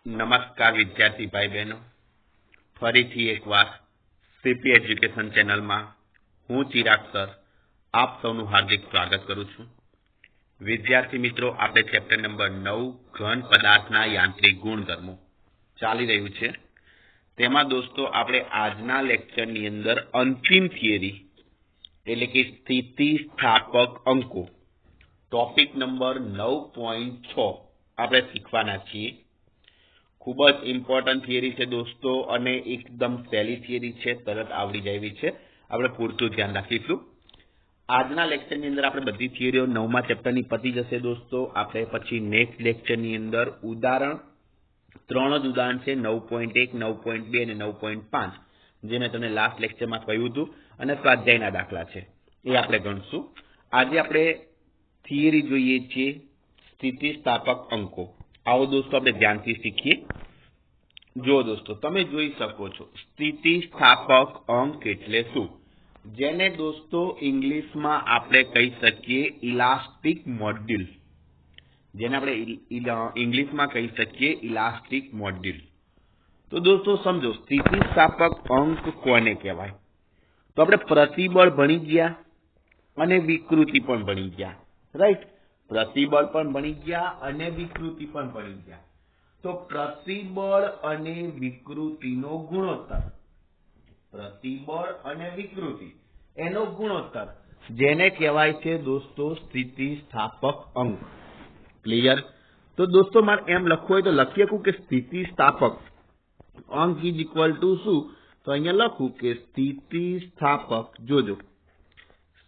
નમસ્કાર વિદ્યાર્થી ભાઈ બહેનો, ફરીથી એકવાર સીપી એજ્યુકેશન ચેનલમાં હું ચિરાગ સર આપ સૌનું હાર્દિક સ્વાગત કરું છું. વિદ્યાર્થી મિત્રો, આપણે ચેપ્ટર નંબર 9 ઘન પદાર્થના યાંત્રિક ગુણધર્મો ચાલી રહ્યું છે. તેમાં દોસ્તો આપણે આજના લેક્ચરની અંદર અંતિમ થિયરી એટલે કે સ્થિતિસ્થાપક અંકો ટોપિક નંબર 9.6 આપણે શીખવાના છીએ. ખૂબ જ ઇમ્પોર્ટન્ટ થિયરી છે દોસ્તો, અને એકદમ સહેલી થિયરી છે, તરત આવડી જાય એવી છે. આપણે પૂરતું ધ્યાન રાખીશું. આજના લેક્ચરની અંદર આપણે બધી થિયરીઓ 9મા ચેપ્ટરની પતી જશે દોસ્તો. આપણે પછી નેક્સ્ટ લેક્ચરની અંદર ઉદાહરણ 3 જ ઉદાહરણ છે, 9.1, 9.2 અને 9.5, જે મેં તમને લાસ્ટ લેક્ચરમાં કહ્યું હતું, અને સ્વાધ્યાયના દાખલા છે એ આપણે ગણશું. આજે આપણે થિયરી જોઈએ છીએ સ્થિતિસ્થાપક અંકો. આવો દોસ્તો આપણે ધ્યાનથી શીખીએ. જો દોસ્તો તમે જોઈ શકો છો સ્થિતિસ્થાપક અંક એટલે શું, જેને દોસ્તો ઇંગ્લિશમાં આપણે કહી શકીએ ઇલાસ્ટિક મોડ્યુલ. જેને આપણે ઇંગ્લિશમાં કહી શકીએ ઇલાસ્ટિક મોડ્યુલ. તો દોસ્તો સમજો, સ્થિતિસ્થાપક અંક કોને કહેવાય? તો આપણે પ્રતિબળ ભણી ગયા અને વિકૃતિ પણ ભણી ગયા, રાઈટ? પ્રતિબળ પણ ભણી ગયા અને વિકૃતિ પણ ભણી ગયા. તો પ્રતિબળ અને વિકૃતિનો ગુણોત્તર, પ્રતિબળ અને વિકૃતિ એનો ગુણોત્તર, જેને કહેવાય છે દોસ્તો સ્થિતિસ્થાપક અંક. ક્લિયર? તો દોસ્તો મારે એમ લખવું હોય તો લખી શકું કે સ્થિતિસ્થાપક અંક ઇઝ ઇક્વલ ટુ શું? તો અહીંયા લખું કે સ્થિતિસ્થાપક, જોજો,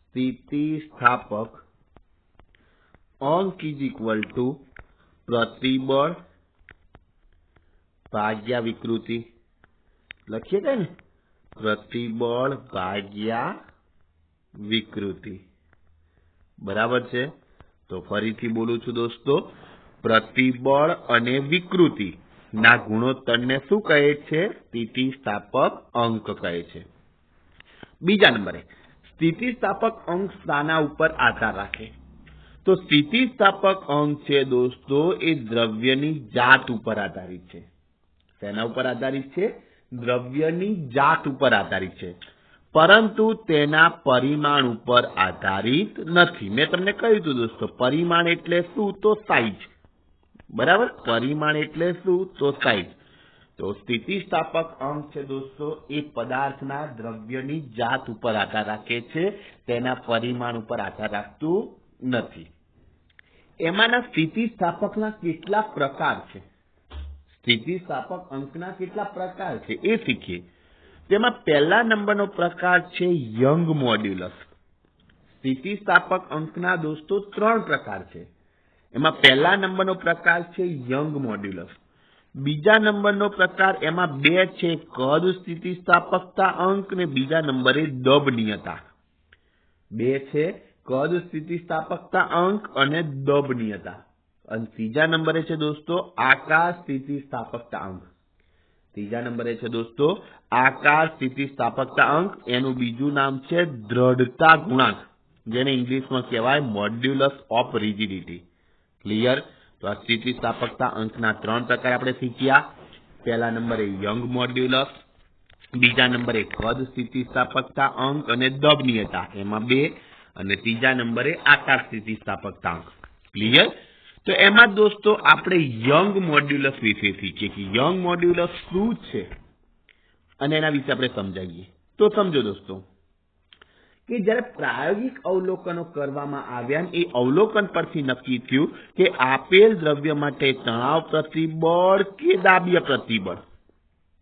સ્થિતિસ્થાપક અંક ઇઝ ઇક્વલ ટુ પ્રતિબળ ભાગ્યા વિકૃતિ. લખીએ કે ને, પ્રતિબળ ભાગ્યા વિકૃતિ. બરાબર છે? તો ફરીથી બોલું છું દોસ્તો, પ્રતિબળ અને વિકૃતિ ના ગુણોત્તરને શું કહે છે? સ્થિતિસ્થાપક અંક કહે છે. બીજા નંબરે, સ્થિતિસ્થાપક અંક શાના ઉપર આધાર રાખે? તો સ્થિતિસ્થાપક અંક છે દોસ્તો એ દ્રવ્યની જાત ઉપર આધારિત છે. તેના ઉપર આધારિત છે? દ્રવ્યની જાત ઉપર આધારિત છે, પરંતુ તેના પરિમાણ ઉપર આધારિત નથી. મેં તમને કહ્યું હતું દોસ્તો, પરિમાણ એટલે શું? તો સાઈઝ. બરાબર? પરિમાણ એટલે શું? તો સાઈઝ. તો સ્થિતિસ્થાપક અંક છે દોસ્તો એ પદાર્થના દ્રવ્યની જાત ઉપર આધાર રાખે છે, તેના પરિમાણ ઉપર આધાર રાખતું નથી. એમાંના સ્થિતિસ્થાપકના કેટલા પ્રકાર છે? સ્થિતિસ્થાપક અંકના કેટલા પ્રકાર છે એ શીખીએ. તેમાં પહેલા નંબરનો પ્રકાર છે યંગ મોડ્યુલસ. સ્થિતિસ્થાપક અંકના દોસ્તો 3 પ્રકાર છે. એમાં પહેલા નંબરનો પ્રકાર છે યંગ મોડ્યુલસ. બીજા નંબરનો પ્રકાર, એમાં 2 છે, કદ સ્થિતિસ્થાપકતા અંક, ને બીજા નંબરે દબનીયતા. 2 છે, કદ સ્થિતિસ્થાપકતા અંક અને દબનીયતા. અને ત્રીજા નંબરે છે દોસ્તો આકાર સ્થિતિસ્થાપકતા અંક. ત્રીજા નંબરે છે દોસ્તો આકાર સ્થિતિસ્થાપકતા અંક. એનું બીજું નામ છે દ્રઢતા ગુણાંક, જેને ઇંગ્લિશમાં કહેવાય મોડ્યુલસ ઓફ રિજિડિટી. ક્લિયર? તો આ સ્થિતિસ્થાપકતા અંકના 3 પ્રકાર આપણે શીખ્યા. પહેલા નંબરે યંગ મોડ્યુલસ, બીજા નંબરે કદ સ્થિતિસ્થાપકતા અંક અને દબનીયતા, એમાં 2, અને ત્રીજા નંબરે આકાર સ્થિતિસ્થાપકતા અંક. ક્લિયર? તો એમાં દોસ્તો આપણે યંગ મોડ્યુલસ વિશે શીખીએ કે યંગ મોડ્યુલસ શું છે, અને એના વિશે આપણે સમજાવીએ. તો સમજો દોસ્તો કે જ્યારે પ્રાયોગિક અવલોકનો કરવામાં આવ્યા, એ અવલોકન પરથી નક્કી થયું કે આપેલ દ્રવ્ય માટે તણાવ પ્રતિબળ કે દાબીય પ્રતિબળ,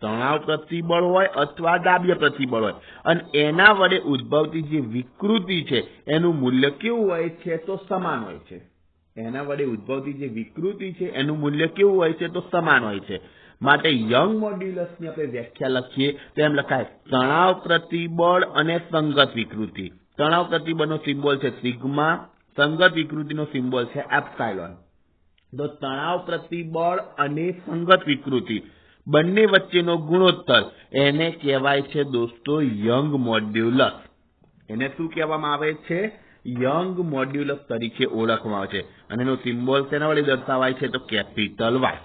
તણાવ પ્રતિબળ હોય અથવા દાબીય પ્રતિબળ હોય, અને એના વડે ઉદ્ભવતી જે વિકૃતિ છે એનું મૂલ્ય કેવું હોય છે? તો સમાન હોય છે. એના વડે ઉદ્ભવતી જે વિકૃતિ છે એનું મૂલ્ય કેવું હોય છે? તો સમાન હોય છે. માટે યંગ મોડ્યુલસની આપણે વ્યાખ્યા લખીએ તો એમ લખાય, તણાવ પ્રતિબળ અને સંગત વિકૃતિ. તણાવ પ્રતિબળનો સિમ્બોલ છે સિગ્મા, સંગત વિકૃતિનો સિમ્બોલ છે એપ્સાઇલોન. તો તણાવ પ્રતિબળ અને સંગત વિકૃતિ બંને વચ્ચેનો ગુણોત્તર એને કહેવાય છે દોસ્તો યંગ મોડ્યુલસ. એને શું કહેવામાં આવે છે? યંગ મોડ્યુલસ તરીકે ઓળખવામાં આવે છે. અને એનો સિમ્બોલ તેના વડે દર્શાવાય છે તો કેપિટલ વાય.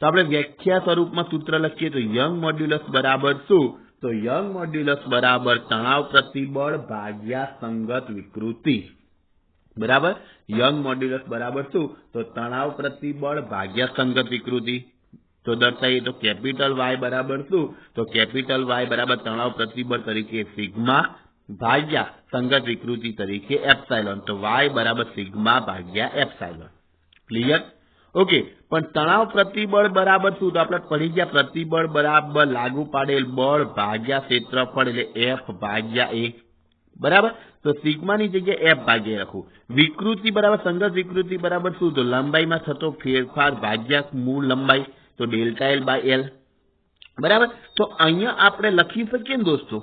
तो આપણે વ્યાખ્યા સ્વરૂપમાં સૂત્ર લખીએ તો યંગ મોડ્યુલસ બરાબર શું? તો યંગ મોડ્યુલસ બરાબર તણાવ પ્રતિબળ ભાગ્યા સંગત વિકૃતિ. બરાબર, યંગ મોડ્યુલસ બરાબર શું? તો તણાવ પ્રતિબળ ભાગ્યા સંગત વિકૃતિ. તો દર્શાવીએ તો કેપિટલ વાય બરાબર શું? તો કેપિટલ વાય બરાબર તણાવ પ્રતિબળ તરીકે સિગ્મા ભાગ્યા સંગત વિકૃતિ તરીકે એપ્સાઇલોન. તો વાય બરાબર સિગ્મા ભાગ્યા એપ્સાઇલોન. ક્લિયર? ઓકે, પણ તણાવ પ્રતિબળ બરાબર શું? તો આપણે પડી ગયા પ્રતિબળ બરાબર લાગુ પાડેલ બળ ભાગ્યા ક્ષેત્રફળ એટલે એફ ભાગ્યા એ. બરાબર, તો સિગ્માની જગ્યાએ એફ ભાગ્યા લખું. વિકૃતિ બરાબર સંગત વિકૃતિ બરાબર શું? તો લંબાઈમાં થતો ફેરફાર ભાગ્યા મૂળ લંબાઈ, તો ડેલ્ટા એલ બાય એલ. બરાબર, તો અહીંયા આપણે લખી શકીએ ને દોસ્તો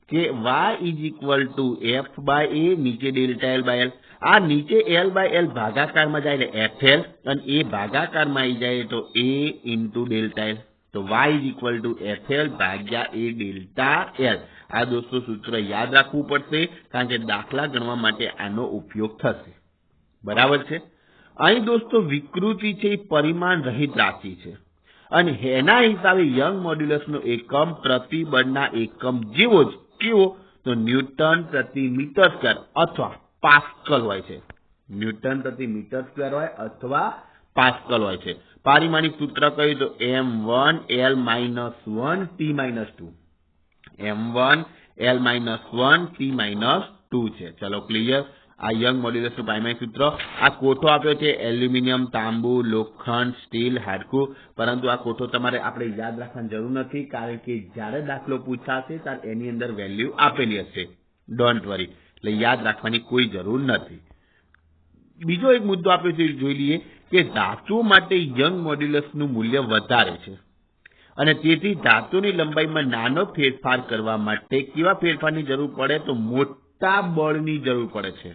કે y is equal to F by A, નીચે ડેલ્ટા એલ બાય એલ. આ નીચે એલ બાય એલ ભાગાકારમાં જાય એટલે એફ એલ, અને એ ભાગાકારમાં આવી જાય તો એ ઇન્ટુ ડેલ્ટા એલ. તો y is equal to F L ભાગ્યા એ ડેલ્ટા એલ. આ દોસ્તો સૂત્ર યાદ રાખવું પડશે, કારણ કે દાખલા ગણવા માટે આનો ઉપયોગ થશે. બરાબર છે? અહીં દોસ્તો વિકૃતિ છે એ પરિમાણ રહિત રાશિ છે, અને એના હિસાબે યંગ મોડ્યુલસનો એકમ પ્રતિબળના એકમ જેવો જ કેવો? તો ન્યૂટન પ્રતિ મીટર સ્ક્વેર અથવા પાસ્કલ હોય છે. ન્યૂટન પ્રતિ મીટર સ્ક્વેર હોય અથવા પાસ્કલ હોય છે. પારિમાણિક સૂત્ર કહ્યું તો m1 l - 1 t - 2. m1 l - 1 t - 2 છે. ચલો ક્લિયર? આ યંગ મોડ્યુલસનું પારિમાણિક સૂત્ર. આ કોઠો આપ્યો છે એલ્યુમિનિયમ, તાંબુ, લોખંડ, સ્ટીલ, હાડકું. પરંતુ આ કોઠો તમારે આપણે યાદ રાખવાની જરૂર નથી, કારણ કે જ્યારે દાખલો પૂછાશે ત્યારે એની અંદર વેલ્યુ આપેલી હશે. ડોન્ટ વરી, એટલે યાદ રાખવાની કોઈ જરૂર નથી. બીજો એક મુદ્દો આપણે જોઈ લઈએ કે ધાતુ માટે યંગ મોડ્યુલસનું મૂલ્ય વધારે છે, અને તેથી ધાતુની લંબાઈમાં નાનો ફેરફાર કરવા માટે કેવા ફેરફારની જરૂર પડે? તો મોટા બળની જરૂર પડે છે.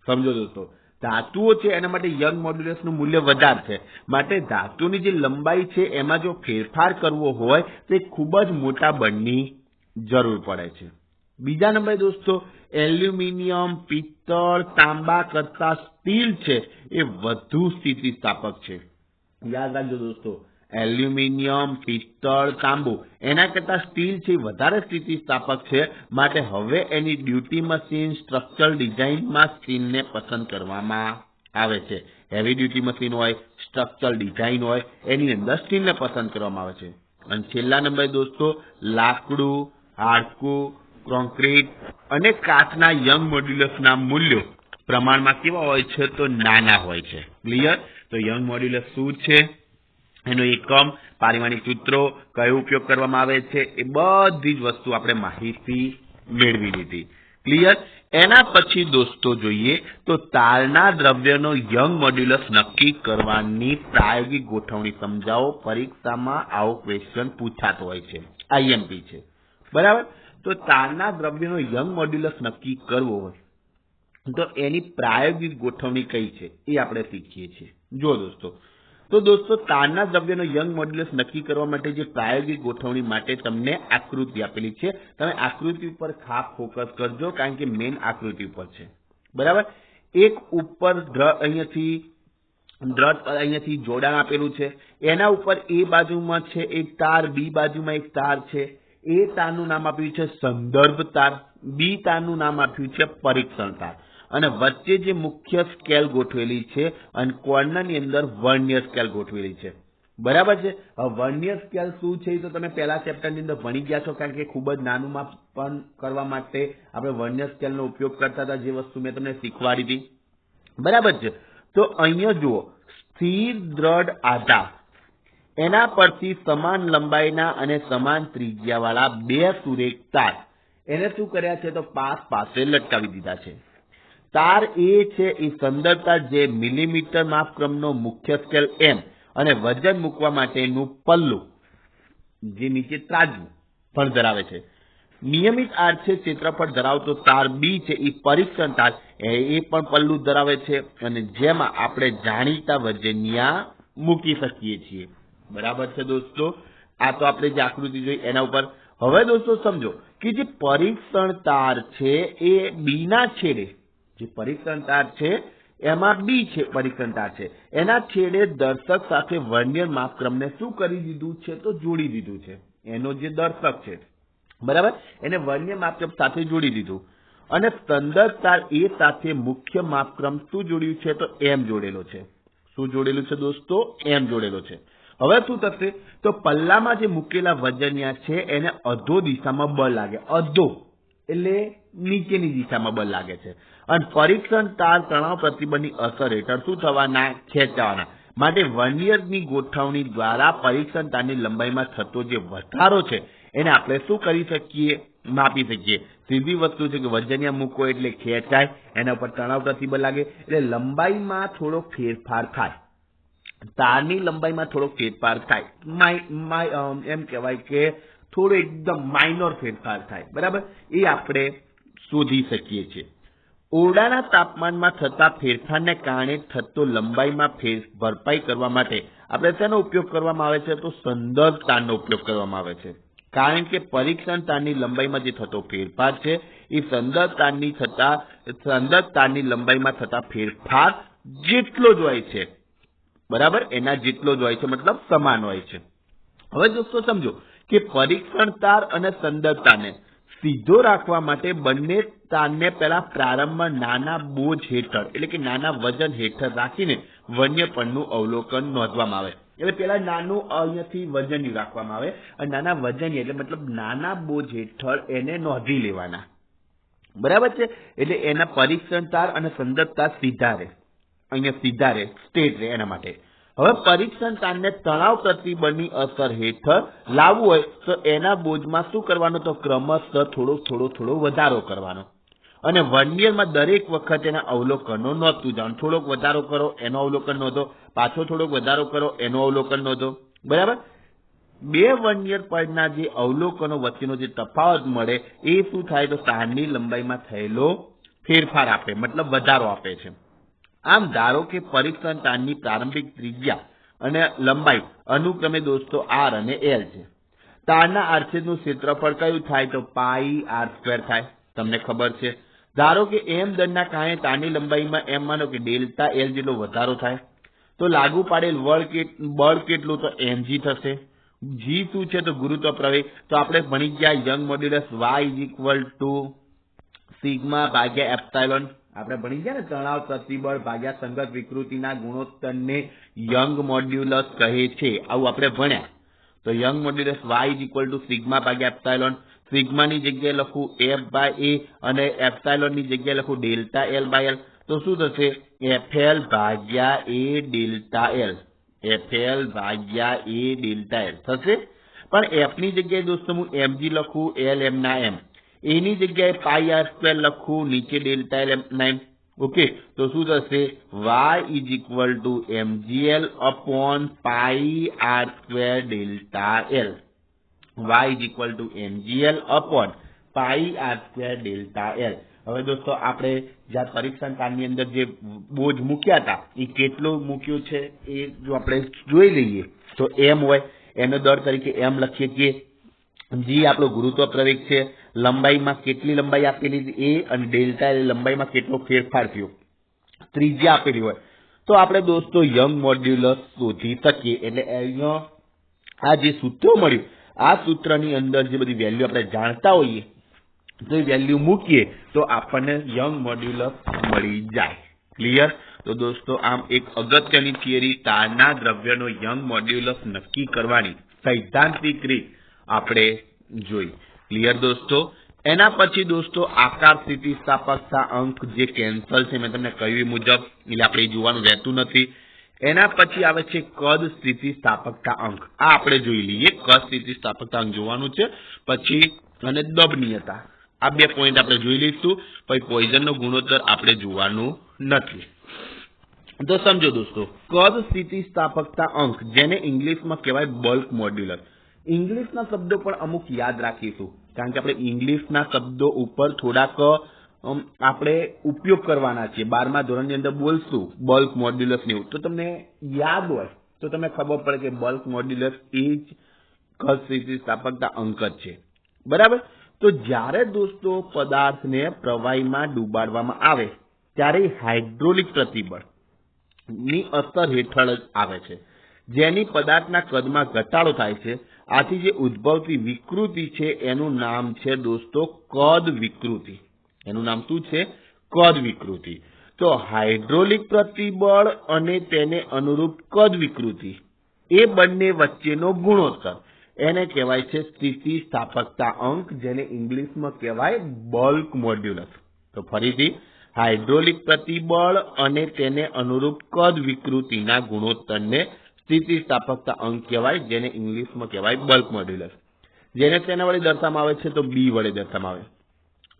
સમજો દોસ્તો, ધાતુઓ છે એના માટે યંગ મોડ્યુલસનું મૂલ્ય વધારે છે, માટે ધાતુની જે લંબાઈ છે એમાં જો ફેરફાર કરવો હોય તો ખૂબ જ મોટા બળની જરૂર પડે છે. બીજા નંબરે દોસ્તો એલ્યુમિનિયમ, પિત્તળ, તાંબા કરતા સ્ટીલ છે એ વધુ સ્થિતિસ્થાપક છે. યાદ રાખજો દોસ્તો, એલ્યુમિનિયમ, પિત્તળ, તાંબુ એના કરતા સ્ટીલ છે વધારે સ્થિતિસ્થાપક છે, માટે હવે એની ડ્યુટી મશીન સ્ટ્રક્ચરલ ડિઝાઇનમાં સ્ટીલને પસંદ કરવામાં આવે છે. હેવી ડ્યુટી મશીન હોય, સ્ટ્રક્ચરલ ડિઝાઇન હોય, એની અંદર સ્ટીલને પસંદ કરવામાં આવે છે. અને છેલ્લા નંબરે દોસ્તો લાકડું, હાડકું, કોન્ક્રીટ અને કાચના યંગ મોડ્યુલસના મૂલ્યો પ્રમાણમાં કેવા હોય છે? તો નાના હોય છે. ક્લિયર? તો યંગ મોડ્યુલસ શું છે, એનો એકમ, પારિમાણિક સૂત્રો, કયો ઉપયોગ કરવામાં આવે છે, એ બધી જ વસ્તુ આપણે માહિતી મેળવી લીધી. ક્લિયર? એના પછી દોસ્તો જોઈએ તો તારના દ્રવ્યનો યંગ મોડ્યુલસ નક્કી કરવાની પ્રાયોગિક ગોઠવણી સમજાવો. પરીક્ષામાં આવો ક્વેશ્ચન પૂછાતો હોય છે, આઈએમપી છે. બરાબર? તો તારના દ્રવ્યનો યંગ મોડ્યુલસ નક્કી કરવો હોય તો એની પ્રાયોગિક ગોઠવણી કઈ છે એ આપણે શીખીએ છીએ. જો દોસ્તો તારના દ્રવ્યનો યંગ મોડ્યુલસ નક્કી કરવા માટે જે પ્રાયોગિક ગોઠવણી માટે તમને આકૃતિ આપેલી છે, તમે આકૃતિ ઉપર ખાસ ફોકસ કરજો, કારણ કે મેઇન આકૃતિ ઉપર છે. બરાબર? એક ઉપર અહીંયાથી જોડાણ આપેલું છે, એના ઉપર એ બાજુમાં છે એક તાર, બી બાજુમાં એક તાર છે. એ તારનું નામ આપ્યું છે સંદર્ભ તાર, બી તારનું નામ આપ્યું છે પરીક્ષણ તાર, અને વચ્ચે જે મુખ્ય સ્કેલ ગોઠવેલી છે અને કોર્નરની અંદર વર્નિયર સ્કેલ ગોઠવેલી છે. બરાબર છે? હવે વર્નિયર સ્કેલ શું છે તો તમે પહેલા ચેપ્ટરની અંદર ભણી ગયા છો, કારણ કે ખૂબ જ નાનું માપન કરવા માટે આપણે વર્નિયર સ્કેલનો ઉપયોગ કરતા હતા, જે વસ્તુ મેં તમને શીખવાડી હતી. બરાબર છે? તો અહીંયા જુઓ, સ્થિર દ્રઢ આધાર, એના પરથી સમાન લંબાઈના અને સમાન ત્રિજ્યાવાળા બે સુરેખ તાર એને શું કર્યા છે? તો પાસે લટકાવી દીધા છે. તાર એ છે એ સંદર્ભ તાર, જે મિલીમીટર માપક્રમનો મુખ્ય સ્કેલ એમ અને વજન મૂકવા માટેનું પલ્લું જે નીચે ત્રાજવું પણ ધરાવે છે. નિયમિત આર છે ક્ષેત્રફળ ધરાવતો તાર બી છે એ પરીક્ષણ તાર, એ પણ પલ્લું ધરાવે છે, અને જેમાં આપણે જાણીતા વજનિયા મૂકી શકીએ છીએ. બરાબર છે દોસ્તો? આ તો આપણે જે આકૃતિ જોઈ એના ઉપર. હવે દોસ્તો સમજો કે જે પરીક્ષણ તાર છે એ બી ના છેડે, જે પરીક્ષણ તાર છે એમાં બી છે પરીક્ષણ તાર છે, એના છેડે દર્શક સાથે વર્નિયર માપક્રમને શું કરી દીધું છે તો જોડી દીધું છે. એનો જે દર્શક છે બરાબર એને વર્નિયર માપક્રમ સાથે જોડી દીધું અને સંદર્ભ તાર એ સાથે મુખ્ય માપક્રમ શું જોડ્યું છે તો એમ જોડેલો છે. શું જોડેલું છે દોસ્તો? એમ જોડેલો છે. હવે શું થશે તો પલ્લામાં જે મૂકેલા વજનિયા છે એને અધો દિશામાં બળ લાગે, અધો એટલે નીચેની દિશામાં બળ લાગે છે અને પરીક્ષણ તાર તણાવ પ્રતિબળની અસર હેઠળ શું થવાના? ખેંચાવાના. માટે વર્નિયરની ગોઠવણી દ્વારા પરીક્ષણ તારની લંબાઈમાં થતો જે વધારો છે એને આપણે શું કરી શકીએ? માપી શકીએ. સીધી વસ્તુ છે કે વજનિયા મૂકો એટલે ખેંચાય, એના ઉપર તણાવ પ્રતિબળ લાગે એટલે લંબાઈમાં થોડો ફેરફાર થાય, તારની લંબાઈમાં થોડો ફેરફાર થાય, એમ કહેવાય કે થોડો એકદમ માઇનોર ફેરફાર થાય. બરાબર, એ આપણે શોધી શકીએ છીએ. ઓરડાના તાપમાનમાં થતા ફેરફારને કારણે થતો લંબાઈમાં ભરપાઈ કરવા માટે આપણે તેનો ઉપયોગ કરવામાં આવે છે તો સંદર્ભ તારનો ઉપયોગ કરવામાં આવે છે. કારણ કે પરીક્ષણ તારની લંબાઈમાં જે થતો ફેરફાર છે એ સંદર્ભ તારની લંબાઈમાં થતા ફેરફાર જેટલો જ હોય છે. બરાબર, એના જેટલો જ હોય છે, મતલબ સમાન હોય છે. હવે દોસ્તો સમજો કે પરીક્ષણ તાર અને સંદર્ભ તારને સીધો રાખવા માટે બંને તારને પહેલા પ્રારંભમાં નાના બોજ હેઠળ એટલે કે નાના વજન હેઠળ રાખીને વર્નિયર પરનું અવલોકન નોંધવામાં આવે. એટલે પેલા નાનું અહીંયાથી વજન રાખવામાં આવે અને નાના વજન એટલે મતલબ નાના બોજ હેઠળ એને નોંધી લેવાના. બરાબર છે, એટલે એના પરીક્ષણ તાર અને સંદર્ભ તાર સીધા રહે, અહીંયા સીધા રહે, સ્ટેટ રહે. એના માટે હવે પરીક્ષણ તારને તણાવ પ્રતિબળની અસર હેઠળ લાવવું હોય તો એના બોજમાં શું કરવાનું? તો ક્રમશઃ થોડો વધારો કરવાનો અને વર્નિયરમાં દરેક વખત એના અવલોકનો નોંધતું જવાનું. થોડોક વધારો કરો એનો અવલોકન નોંધો, પાછો થોડોક વધારો કરો એનો અવલોકન નોંધો. બરાબર, બે વર્નિયર પરના જે અવલોકનો વચ્ચેનો જે તફાવત મળે એ શું થાય તો તારની લંબાઈમાં થયેલો ફેરફાર આપે, મતલબ વધારો આપે છે. આમ ધારો કે પરીક્ષણ તારની પ્રારંભિક ત્રિજ્યા અને લંબાઈ અનુક્રમે દોસ્તો r અને l છે. તારના આડછેદનું ક્ષેત્રફળ કયું થાય તો પાઈ r² થાય, તમને ખબર છે. ધારો કે m દળના કારણે તારની લંબાઈમાં એમ માનો કે ડેલ્ટા l જેટલો વધારો થાય તો લાગુ પાડેલ બળ કેટલું તો mg થશે. g શું છે તો ગુરુત્વ પ્રવેગ. તો આપણે ભણી ગયા યંગ મોડ્યુલસ y = σ/ε. આપણે ભણી ગયા ને તણાવ પ્રતિબળ ભાગ્યા સંગત વિકૃતિના ગુણોત્તરને યંગ મોડ્યુલસ કહે છે. આવું આપણે ભણ્યા. તો યંગ મોડ્યુલસ y = σ/ε. સિગ્માની જગ્યાએ લખું f/a અને એપ્સિલોનની જગ્યાએ લખું ΔL/L. તો શું થશે? FL/a ΔL, FL/a ΔL થશે. પણ f ની જગ્યાએ દોસ્તો હું mg લખું, l m ના m, a ની જગ્યાએ પાઈ r² લખું, નીચે ΔL m ના m. ઓકે, તો શું થશે? y = mgl/પાઈ r² ΔL, y = mgl/પાઈ r² ΔL. હવે દોસ્તો આપણે જ્યાં પરીક્ષણ તારની અંદર જે બોજ મૂક્યા હતા એ કેટલો મૂક્યો છે એ જો આપણે જોઈ લઈએ તો m હોય એનો દર તરીકે m લખીએ છીએ. g આપણો ગુરુત્વ પ્રવેગ છે, લંબાઈમાં કેટલી લંબાઈ આપેલી એ અને ડેલ્ટા લંબાઈમાં કેટલો ફેરફાર થયો, ત્રિજ્યા આપેલી હોય તો આપણે દોસ્તો યંગ મોડ્યુલસ શોધી શકીએ. એટલે અહીંયા આ જે સૂત્ર મળ્યું આ સૂત્રની અંદર જે બધી વેલ્યુ આપણે જાણતા હોઈએ તો એ વેલ્યુ મૂકીએ તો આપણને યંગ મોડ્યુલસ મળી જાય. ક્લિયર? તો દોસ્તો આમ એક અગત્યની થિયરી તારના દ્રવ્યનો યંગ મોડ્યુલસ નક્કી કરવાની સૈદ્ધાંતિક રીત આપણે જોઈ. ક્લિયર દોસ્તો? એના પછી દોસ્તો આકાર સ્થિતિસ્થાપકતા અંક જે કેન્સલ છે મેં તમને કહ્યું મુજબ, એટલે આપણે જોવાનું રહેતું નથી. એના પછી આવે છે કદ સ્થિતિસ્થાપકતા અંક. આ આપણે જોઈ લઈએ. કદ સ્થિતિસ્થાપકતા અંક જોવાનું છે, પછી અને દબનીયતા, આ બે પોઈન્ટ આપણે જોઈ લઈશું. પછી પોઈઝનનો ગુણોત્તર આપણે જોવાનું નથી. તો સમજો દોસ્તો, કદ સ્થિતિસ્થાપકતા અંક જેને ઇંગ્લિશમાં કહેવાય બલ્ક મોડ્યુલસ. ઇંગ્લિશના શબ્દો પણ અમુક યાદ રાખીશું કારણ કે આપણે ઇંગ્લિશના શબ્દો ઉપર થોડાક આપણે ઉપયોગ કરવાના છે. 12મા ધોરણની અંદર બોલશું બલ્ક મોડ્યુલસ ને એવું, તો તમને યાદ હોય તો તમને ખબર પડે કે બલ્ક મોડ્યુલસ એ જ કદ સ્થિતિસ્થાપકતા અંક જ છે. બરાબર? તો જ્યારે દોસ્તો પદાર્થને પ્રવાહીમાં ડૂબાડવામાં આવે ત્યારે હાઇડ્રોલિક પ્રતિબળ ની અસર હેઠળ જ આવે છે, જેની પદાર્થના કદમાં ઘટાડો થાય છે. આથી જે ઉદ્ભવતી વિકૃતિ છે એનું નામ છે દોસ્તો કદ વિકૃતિ. એનું નામ શું છે? કદ વિકૃતિ. તો હાઇડ્રોલિક પ્રતિબળ અને તેને અનુરૂપ કદ વિકૃતિ એ બંને વચ્ચેનો ગુણોત્તર એને કહેવાય છે સ્થિતિસ્થાપકતા અંક, જેને ઇંગ્લિશમાં કહેવાય બલ્ક મોડ્યુલસ. તો ફરીથી હાઇડ્રોલિક પ્રતિબળ અને તેને અનુરૂપ કદ વિકૃતિના ગુણોત્તરને સ્થિતિસ્થાપકતા અંક કહેવાય, જેને ઇંગ્લિશમાં કહેવાય બલ્ક મોડ્યુલસ. જેને તેના વડે દર્શાવવામાં આવે છે તો બી વડે દર્શાવવામાં આવે.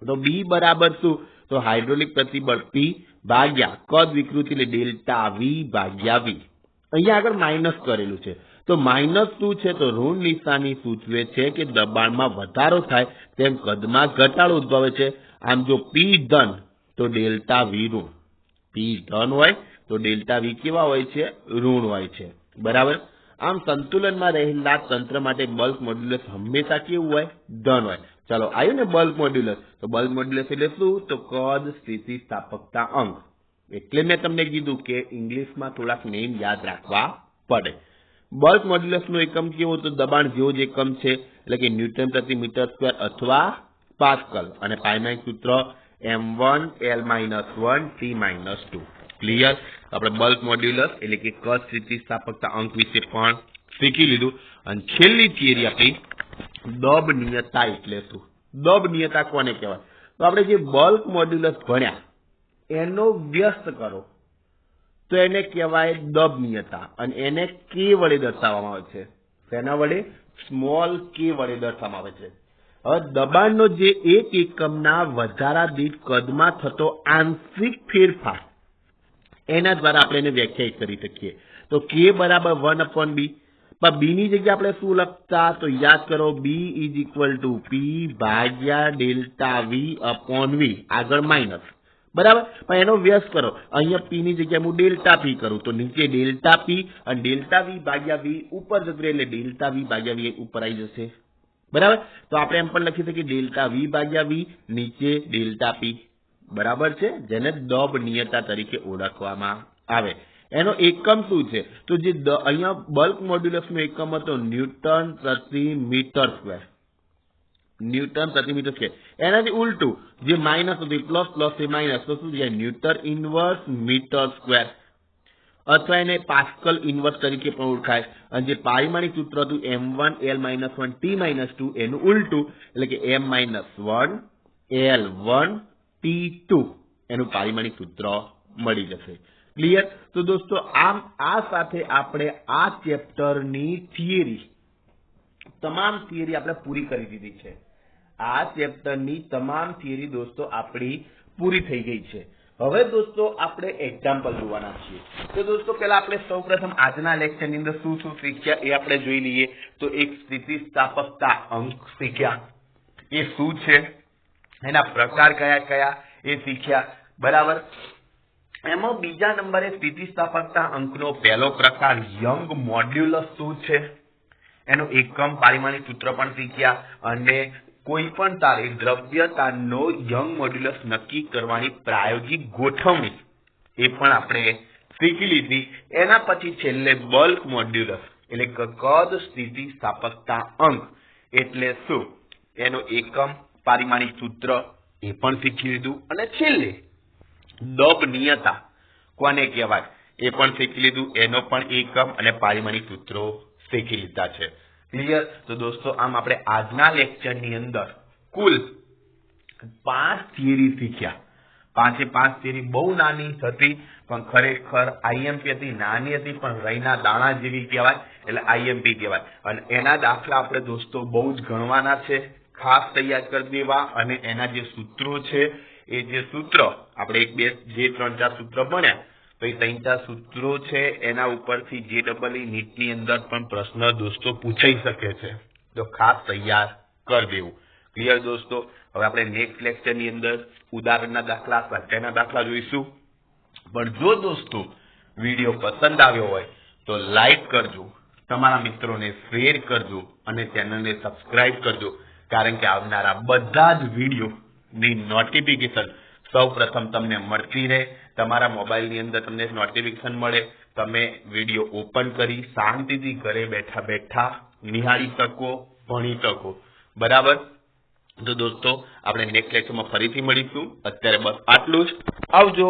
તો બી બરાબર શું? તો હાઇડ્રોલિક પ્રતિબળ પી ભાગ્યા કદ વિકૃતિ એટલે ડેલ્ટા વી ભાગ્યા વી. અહીંયા આગળ માઇનસ કરેલું છે. તો માઇનસ શું છે? તો ઋણ નિશાની સૂચવે છે કે દબાણમાં વધારો થાય તેમ કદમાં ઘટાડો ઉદ્ભવે છે. આમ જો પી ધન તો ડેલ્ટા વી ઋણ, પી ધન હોય તો ડેલ્ટા વી કેવા હોય છે? ઋણ હોય છે. બરાબર. આમ સંતુલનમાં રહેલા તંત્ર માટે બલ્ક મોડ્યુલસ હંમેશા કેવું હોય? ધન હોય. ચાલો આવ્યું ને બલ્ક મોડ્યુલસ. તો બલ્ક મોડ્યુલસ એટલે શું? તો કદ સ્થિતિસ્થાપકતા અંક. એટલે મેં તમને કીધું કે ઇંગ્લિશમાં થોડાક નેમ યાદ રાખવા પડે. બલ્ક મોડ્યુલસનો એકમ કેવો? તો દબાણ જેવો જ એકમ છે, એટલે કે ન્યૂટન પ્રતિ મીટર સ્ક્વેર અથવા પાસ્કલ. અને પાઇમાઇક સૂત્ર m1 L-1 T-2. ક્લિયર? આપણે બલ્ક મોડ્યુલસ એટલે કે કદ સ્થિતિસ્થાપકતા અંક વિશે પણ શીખી લીધું. અને છેલ્લી થિયરી આપણી દબનિયતા એટલે શું? દબનિયતા કોને કહેવાય? તો આપણે જે બલ્ક મોડ્યુલસ ભણ્યા એનો વ્યસ્ત કરો તો એને કહેવાય દબનિયતા. અને એને કે વડે દર્શાવવામાં આવે છે. તેના વડે? સ્મોલ કે વડે દર્શાવવામાં આવે છે. હવે દબાણનો જે એક એકમના વધારા દીઠ કદમાં થતો આંશિક ફેરફાર એના દ્વારા આપણે એને વ્યાખ્યાયિત કરી શકીએ. તો કે બરાબર 1/b. પણ બી ની જગ્યાએ આપણે શું લખતા? તો યાદ કરો, બી ઇઝ ઇક્વલ ટુ પી ભાગ્યા ડેલ્ટા વી અપોન વી, આગળ માઇનસ. બરાબર. પણ એનો વ્યસ્ત કરો. અહીંયા પી ની જગ્યાએ હું ડેલ્ટા પી કરું તો નીચે ડેલ્ટા પી અને ડેલ્ટા વી ભાગ્યા વી ઉપર જતું રહે એટલે ડેલ્ટા વી ભાગ્યા વી ઉપર આવી જશે. બરાબર. તો આપણે એમ પણ લખી શકીએ ડેલ્ટા વી ભાગ્યા વી નીચે ડેલ્ટા પી. બરાબર છે, જેને દબનિયતા તરીકે ઓળખવામાં આવે. એનો એકમ શું છે? તો જે અહીંયા બલ્ક મોડ્યુલસનો એકમ હતો ન્યૂટન પ્રતિ મીટર સ્ક્વેર. ન્યૂટન પ્રતિ મીટર સ્ક્વેર. એનાથી ઉલટું જે માઇનસ હતું પ્લસ પ્લસ એ માઇનસ, તો શું થાય? ન્યૂટન ઇન્વર્સ મીટર સ્ક્વેર, અથવા એને પાસ્કલ ઇન્વર્સ તરીકે પણ ઓળખાય. અને જે પારિમાણિક સૂત્ર હતું m1 L-1 T-2 એનું ઉલટું એટલે કે m-1 L-1 T-2 એનું પારિમાણિક સૂત્ર મળી જશે. ક્લિયર? તો દોસ્તો આમ આ સાથે આપણે આ ચેપ્ટરની થિયરી, તમામ થિયરી આપણે પૂરી કરી દીધી છે. આ ચેપ્ટરની તમામ થિયરી દોસ્તો આપણી પૂરી થઈ ગઈ છે. હવે દોસ્તો આપણે એક્ઝામ્પલ જોવાના છીએ. તો દોસ્તો પહેલા આપણે સૌપ્રથમ આજના લેક્ચરની અંદર શું શું શીખ્યા એ આપણે જોઈ લઈએ. તો એક સ્થિતિસ્થાપકતા અંક શીખ્યા, એ શું છે, એના પ્રકાર કયા કયા એ શીખ્યા. બરાબર. એમાં બીજા નંબરે સ્થિતિસ્થાપકતા અંકનો પહેલો પ્રકાર યંગ મોડ્યુલસ શું છે, એનો એકમ પારિમાણિક સૂત્ર પણ શીખ્યા. અને કોઈ પણ તારે દ્રવ્યતાનો યંગ મોડ્યુલસ નક્કી કરવાની પ્રાયોગિક ગોઠવણી એ પણ આપણે શીખી લીધી. એના પછી છેલ્લે બલ્ક મોડ્યુલસ એટલે કદ સ્થિતિસ્થાપકતા અંક એટલે શું, એનો એકમ પારિમાણિક સૂત્ર એ પણ શીખી લીધું. અને છેલ્લે દબનિયતા કોને કહેવાય એ પણ શીખી લીધું. એનો પણ એકમ અને પારિમાણિક સૂત્રો શીખી લીધા છે. ક્લિયર? તો દોસ્તો આમ આપણે આજના લેક્ચરની અંદર કુલ 5 થિયરી શીખ્યા. 5 થિયરી બહુ નાની હતી પણ ખરેખર આઈએમપી હતી, નાની હતી પણ રઈના દાણા જેવી કહેવાય એટલે આઈએમપી કહેવાય. અને એના દાખલા આપણે દોસ્તો બહુ જ ગણવાના છે, ખાસ તૈયાર કરી દેવા. અને એના જે સૂત્રો છે એ જે સૂત્ર આપણે 1 2 3 4 સૂત્ર ભણ્યા, તો એ 3-4 સૂત્રો છે એના ઉપરથી જે નીટની અંદર પણ પ્રશ્ન દોસ્તો પૂછાઈ શકે છે, તો ખાસ તૈયાર કરી દેવું. ક્લિયર દોસ્તો? હવે આપણે નેક્સ્ટ લેક્ચરની અંદર ઉદાહરણના દાખલા, સ્વાધ્યાયના દાખલા જોઈશું. પણ જો દોસ્તો વિડીયો પસંદ આવ્યો હોય તો લાઈક કરજો, તમારા મિત્રોને શેર કરજો અને ચેનલને સબસ્ક્રાઇબ કરજો. કારણ કે આવનારા બધા જ વિડીયોની નોટિફિકેશન સૌપ્રથમ તમને મળતી રહે, તમારા મોબાઈલની અંદર તમને નોટિફિકેશન મળે, તમે વિડીયો ઓપન કરી શાંતિથી ઘરે બેઠા બેઠા નિહાળી શકો, ભણી શકો. બરાબર? તો દોસ્તો આપણે નેક્સ્ટ લેક્ચરમાં ફરીથી મળીશું. અત્યારે બસ આટલું જ. આવજો.